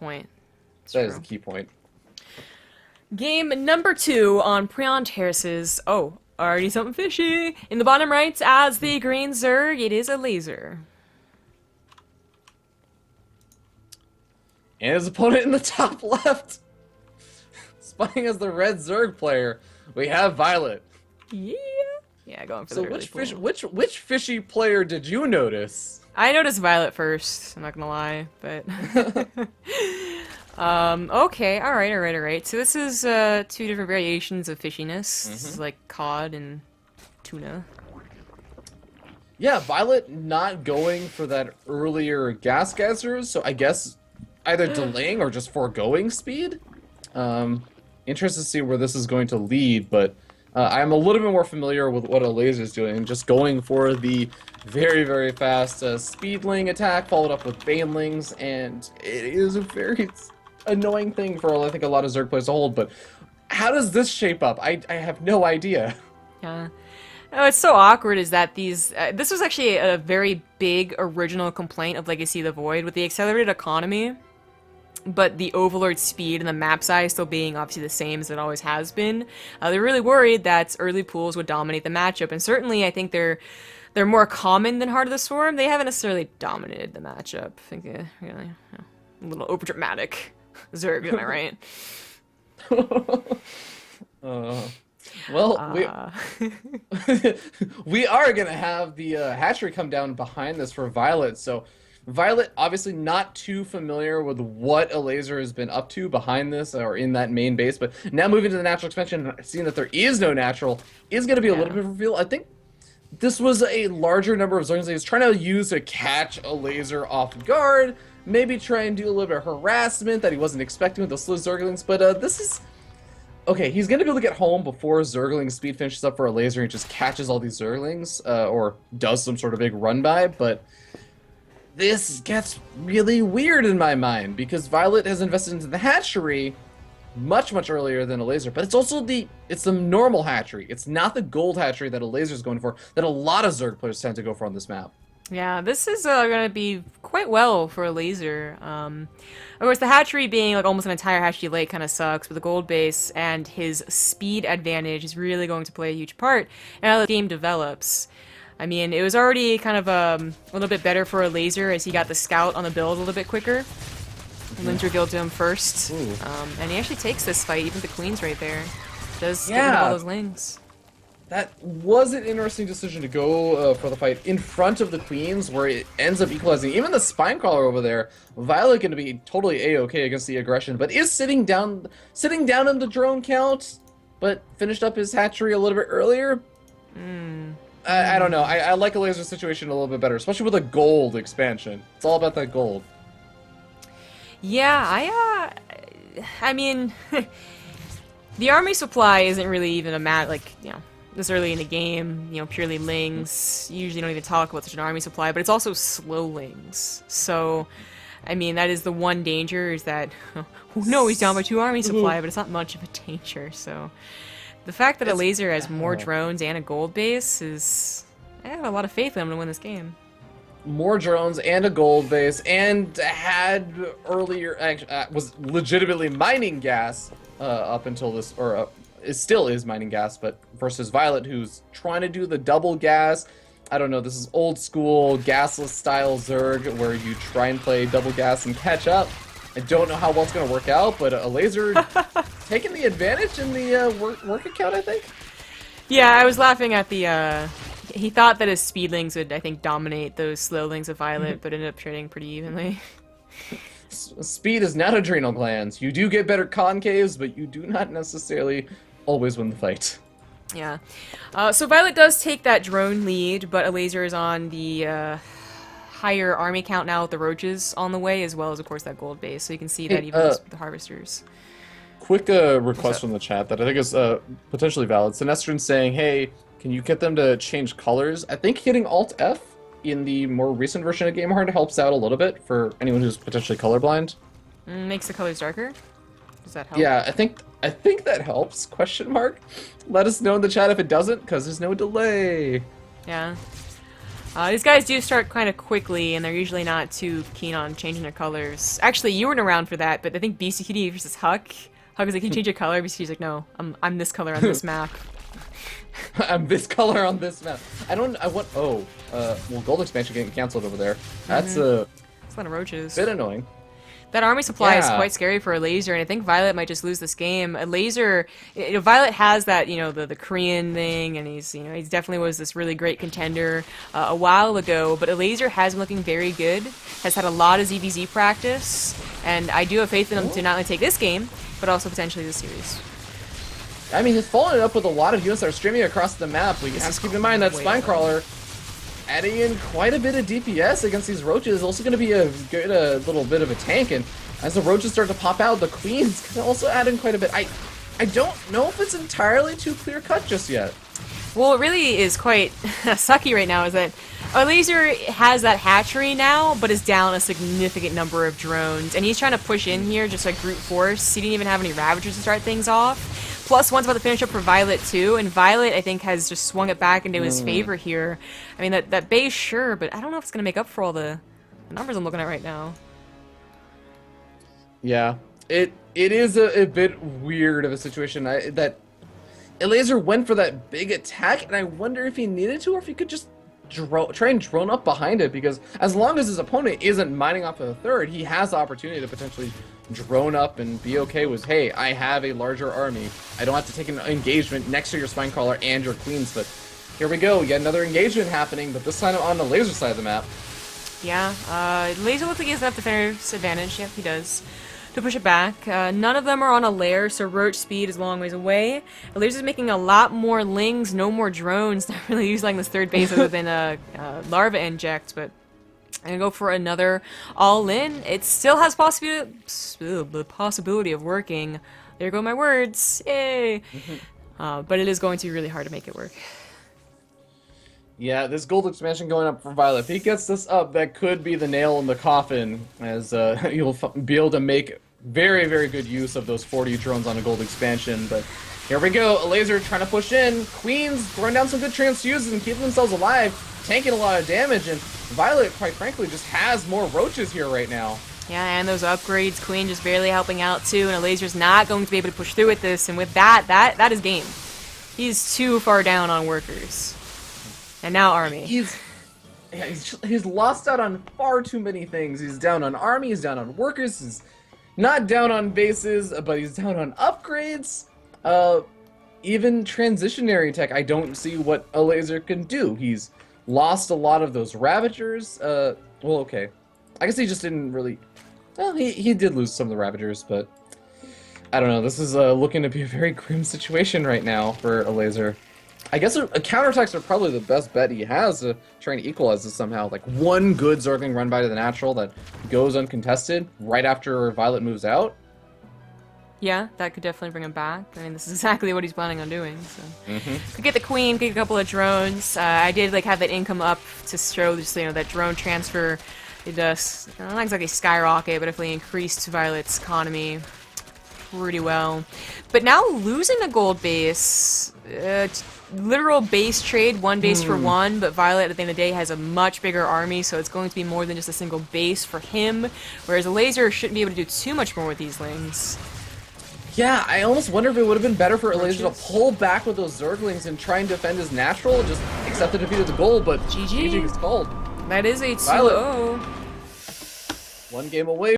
point. That is a key point. Game number 2 on Prion Terraces. Oh, already something fishy. In the bottom right, as the green Zerg, it is Elazer. And his opponent in the top left, spying as the red Zerg player, we have viOLet. Yeah. Yeah, going for So the early pool. which fishy player did you notice? I noticed viOLet first, I'm not gonna lie, but... okay, alright. So this is, 2 different variations of fishiness. This is like cod and tuna. Yeah, viOLet not going for that earlier gas geysers, so I guess either delaying or just foregoing speed. Interested to see where this is going to lead, but I'm a little bit more familiar with what Elazer is doing, just going for the very, very fast speedling attack, followed up with banelings, and it is a very annoying thing for, I think, a lot of Zerg players to hold, but how does this shape up? I have no idea. Yeah. Oh, it's so awkward is that these... this was actually a very big original complaint of Legacy of the Void, with the accelerated economy, but the overlord speed and the map size still being obviously the same as it always has been. They're really worried that early pools would dominate the matchup, and certainly I think they're more common than Heart of the Swarm. They haven't necessarily dominated the matchup. I think really, a little overdramatic. Zerg, am I right? Well, we are going to have the hatchery come down behind this for viOLet, so viOLet obviously not too familiar with what Elazer has been up to behind this or in that main base, but now moving to the natural expansion, seeing that there is no natural, is going to be a little bit of a reveal. I think this was a larger number of Zerglings he was trying to use to catch Elazer off guard, maybe try and do a little bit of harassment that he wasn't expecting with the slow Zerglings, but this is... Okay, he's going to be able to get home before Zergling speed finishes up for Elazer and just catches all these Zerglings, or does some sort of big run by, but this gets really weird in my mind, because viOLet has invested into the hatchery much, much earlier than Elazer, but it's also the normal hatchery. It's not the gold hatchery that Elazer is going for, that a lot of Zerg players tend to go for on this map. Yeah, this is going to be quite well for Elazer. Of course, the hatchery being like almost an entire hatchery lake kind of sucks, but the gold base and his speed advantage is really going to play a huge part in how the game develops. I mean, it was already kind of a little bit better for Elazer as he got the scout on the build a little bit quicker. Limbs revealed to him first, and he actually takes this fight, even with the queens right there. Does get rid of all those lings. That was an interesting decision to go for the fight in front of the queens, where it ends up equalizing. Even the spine crawler over there, viOLet going to be totally a-okay against the aggression, but is sitting down in the drone count, but finished up his hatchery a little bit earlier. I don't know. I like Elazer's situation a little bit better, especially with a gold expansion. It's all about that gold. Yeah, I mean, the army supply isn't really even a this early in the game, purely lings. You usually don't even talk about such an army supply, but it's also slow lings. So, I mean, that is the one danger, is that, no, he's down by 2 army supply, but it's not much of a danger, so. The fact that Elazer has more drones and a gold base is... I have a lot of faith in him to win this game. More drones and a gold base, and had earlier, was legitimately mining gas up until this, or it still is mining gas, but versus viOLet, who's trying to do the double gas. I don't know, this is old school gasless style Zerg where you try and play double gas and catch up. I don't know how well it's going to work out, but Elazer taking the advantage in the work account, I think. Yeah, I was laughing at the, he thought that his speedlings would, I think, dominate those slowlings of viOLet, but ended up trading pretty evenly. Speed is not adrenal glands. You do get better concaves, but you do not necessarily always win the fight. Yeah. So viOLet does take that drone lead, but Elazer is on the higher army count now with the roaches on the way, as well as, of course, that gold base. So you can see that even with the harvesters. Quick request from the chat that I think is potentially valid. Sinestron saying, hey, can you get them to change colors? I think hitting Alt-F in the more recent version of GameHard helps out a little bit for anyone who's potentially colorblind. Makes the colors darker? Does that help? Yeah, I think that helps, question mark. Let us know in the chat if it doesn't, because there's no delay. Yeah. These guys do start kind of quickly, and they're usually not too keen on changing their colors. Actually, you weren't around for that, but I think BCQD versus Huck. Huck is like, can you change your color? BCQD's like, no, I'm this color on this map. I'm this color on this map. Well, gold expansion getting canceled over there. That's It's a lot of roaches. bit annoying. That army supply is Yeah. quite scary for Elazer, and I think viOLet might just lose this game. Elazer, viOLet has that, the Korean thing, and he's definitely was this really great contender a while ago. But Elazer has been looking very good, has had a lot of ZvZ practice, and I do have faith in him to not only take this game, but also potentially the series. I mean, he's following it up with a lot of units that are streaming across the map. We have to keep in mind that way Spine better. Crawler adding in quite a bit of DPS against these roaches is also going to be a good little bit of a tank. And as the roaches start to pop out, the queens can also add in quite a bit. I don't know if it's entirely too clear cut just yet. Well, what really is quite sucky right now is that Elazer has that hatchery now, but is down a significant number of drones, and he's trying to push in here just like brute force. He didn't even have any Ravagers to start things off. Plus, one's about to finish up for viOLet too, and viOLet, I think, has just swung it back into his favor here. I mean, that base, sure, but I don't know if it's going to make up for all the numbers I'm looking at right now. Yeah, it is a bit weird of a situation. That Elazer went for that big attack, and I wonder if he needed to, or if he could just try and drone up behind it, because as long as his opponent isn't mining off of the third, he has the opportunity to potentially drone up and be okay with, hey, I have a larger army. I don't have to take an engagement next to your Spine Crawler and your queens, but here we go, yet another engagement happening, but this time on the Elazer side of the map. Yeah, Elazer looks like he has enough defender's advantage. Yep, he does. To push it back. None of them are on a lair, so roach speed is a long ways away. Elazer's making a lot more lings, no more drones. Not really using this third base other than larva inject, but I'm gonna go for another all-in. It still has the possibility of working. There go my words. Yay! But it is going to be really hard to make it work. Yeah, this gold expansion going up for viOLet. If he gets this up, that could be the nail in the coffin, as you'll be able to make very, very good use of those 40 drones on a gold expansion. But here we go, Elazer trying to push in. Queens throwing down some good transfuses and keeping themselves alive, tanking a lot of damage, and viOLet, quite frankly, just has more roaches here right now. Yeah, and those upgrades, Queen just barely helping out too, and Elazer's not going to be able to push through with this, and with that is game. He's too far down on workers. And now army. He's lost out on far too many things. He's down on army, he's down on workers, he's not down on bases, but he's down on upgrades. Even transitionary tech, I don't see what Elazer can do. He's lost a lot of those Ravagers. Well, okay. I guess he just didn't really... Well, he did lose some of the Ravagers, but... I don't know, this is looking to be a very grim situation right now for Elazer. I guess counterattacks are probably the best bet he has to try and equalize this somehow. Like one good Zergling run by to the natural that goes uncontested right after viOLet moves out. Yeah, that could definitely bring him back. I mean, this is exactly what he's planning on doing. So, could get the queen, get a couple of drones. I did have that income up to show just that drone transfer. It does not exactly skyrocket, but definitely increased viOLet's economy pretty well. But now losing a gold base. Literal base trade, one base for one, but viOLet at the end of the day has a much bigger army, so it's going to be more than just a single base for him, whereas Elazer shouldn't be able to do too much more with these lings. Yeah, I almost wonder if it would have been better for Elazer to pull back with those Zerglings and try and defend his natural, just accept the defeat of the goal, but GG is called. That is a 2-0. One game away